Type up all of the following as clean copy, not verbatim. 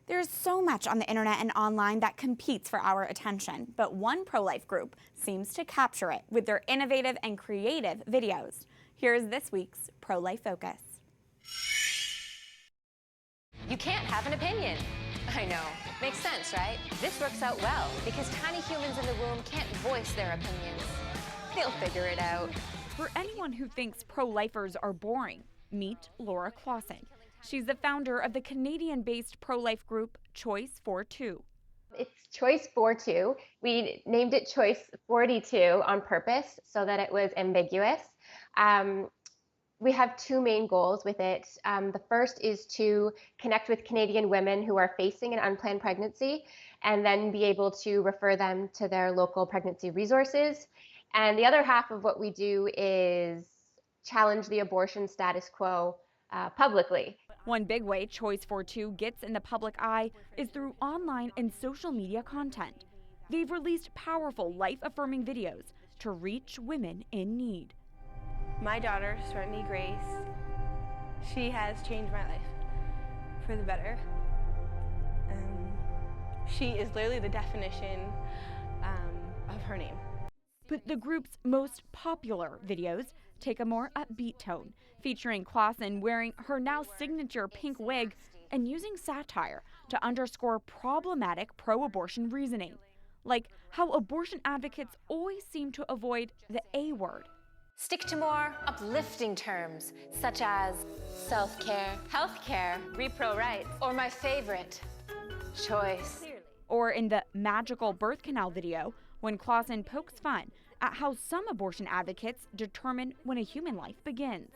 There's so much on the internet and online that competes for our attention, but one pro-life group seems to capture it with their innovative and creative videos. Here's this week's Pro-Life Focus. You can't have an opinion. I know. Makes sense, right? This works out well because tiny humans in the womb can't voice their opinions. They'll figure it out. For anyone who thinks pro-lifers are boring, meet Laura Klassen. She's the founder of the Canadian-based pro-life group Choice 42. It's Choice 42. We named it Choice 42 on purpose so that it was ambiguous. We have two main goals with it. The first is to connect with Canadian women who are facing an unplanned pregnancy and then be able to refer them to their local pregnancy resources. And the other half of what we do is challenge the abortion status quo publicly. One big way Choice 42 gets in the public eye is through online and social media content. They've released powerful life-affirming videos to reach women in need. My daughter, Swartney Grace, she has changed my life for the better. She is literally the definition of her name. But the group's most popular videos take a more upbeat tone, featuring Klassen wearing her now signature pink wig and using satire to underscore problematic pro-abortion reasoning, like how abortion advocates always seem to avoid the A word. Stick to more uplifting terms, such as self-care, healthcare, repro rights, or my favorite, choice. Or in the magical birth canal video, when Klassen pokes fun at how some abortion advocates determine when a human life begins.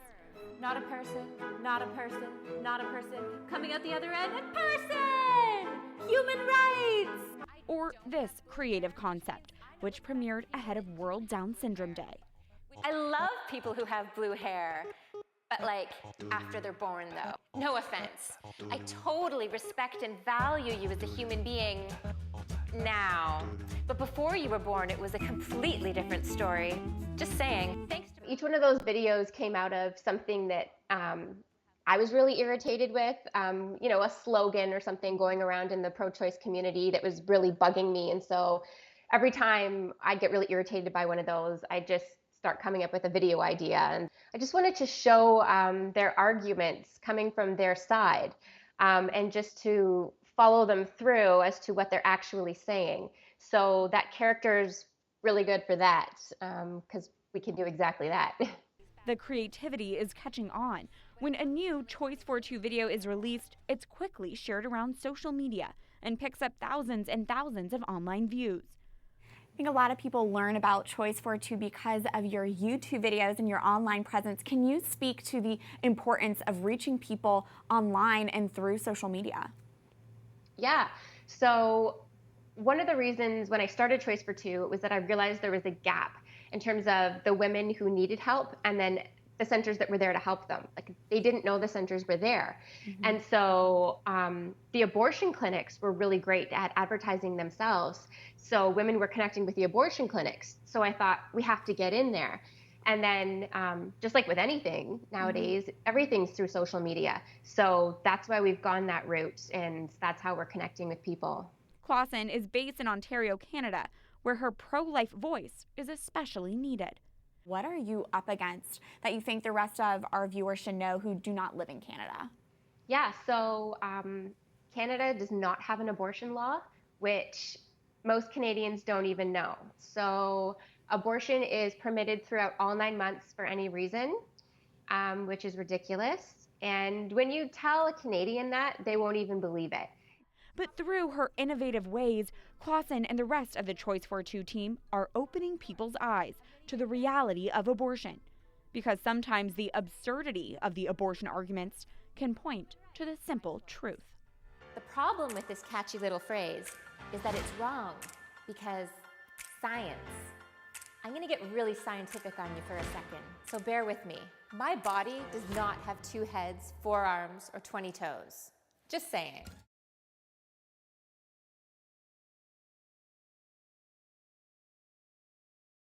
Not a person, not a person, not a person, coming out the other end, a person! Human rights! Or this creative concept, which premiered ahead of World Down Syndrome Day. I love people who have blue hair, but like after they're born though. No offense. I totally respect and value you as a human being now. But before you were born, it was a completely different story. Just saying. Thanks to Each one of those videos came out of something that I was really irritated with, you know, a slogan or something going around in the pro-choice community that was really bugging me. And so every time I'd get really irritated by one of those, I just start coming up with a video idea. And I just wanted to show their arguments coming from their side and just to follow them through as to what they're actually saying. So that character's really good for that because we can do exactly that. The creativity is catching on. When a new Choice 42 video is released, it's quickly shared around social media and picks up thousands and thousands of online views. I think a lot of people learn about Choice 42 because of your YouTube videos and your online presence. Can you speak to the importance of reaching people online and through social media? Yeah. So one of the reasons when I started Choice 42 was that I realized there was a gap in terms of the women who needed help and then the centers that were there to help them. Like they didn't know the centers were there. Mm-hmm. And so the abortion clinics were really great at advertising themselves. So women were connecting with the abortion clinics. So I thought we have to get in there. And then just like with anything nowadays, everything's through social media. So that's why we've gone that route and that's how we're connecting with people. Klassen is based in Ontario, Canada, where her pro-life voice is especially needed. What are you up against that you think the rest of our viewers should know who do not live in Canada? Yeah, so Canada does not have an abortion law, which most Canadians don't even know. So abortion is permitted throughout all 9 months for any reason, which is ridiculous. And when you tell a Canadian that, they won't even believe it. But through her innovative ways, Klassen and the rest of the Choice 42 team are opening people's eyes to the reality of abortion. Because sometimes the absurdity of the abortion arguments can point to the simple truth. The problem with this catchy little phrase is that it's wrong because science. I'm going to get really scientific on you for a second, so bear with me. My body does not have 2 heads, 4 arms, or 20 toes. Just saying.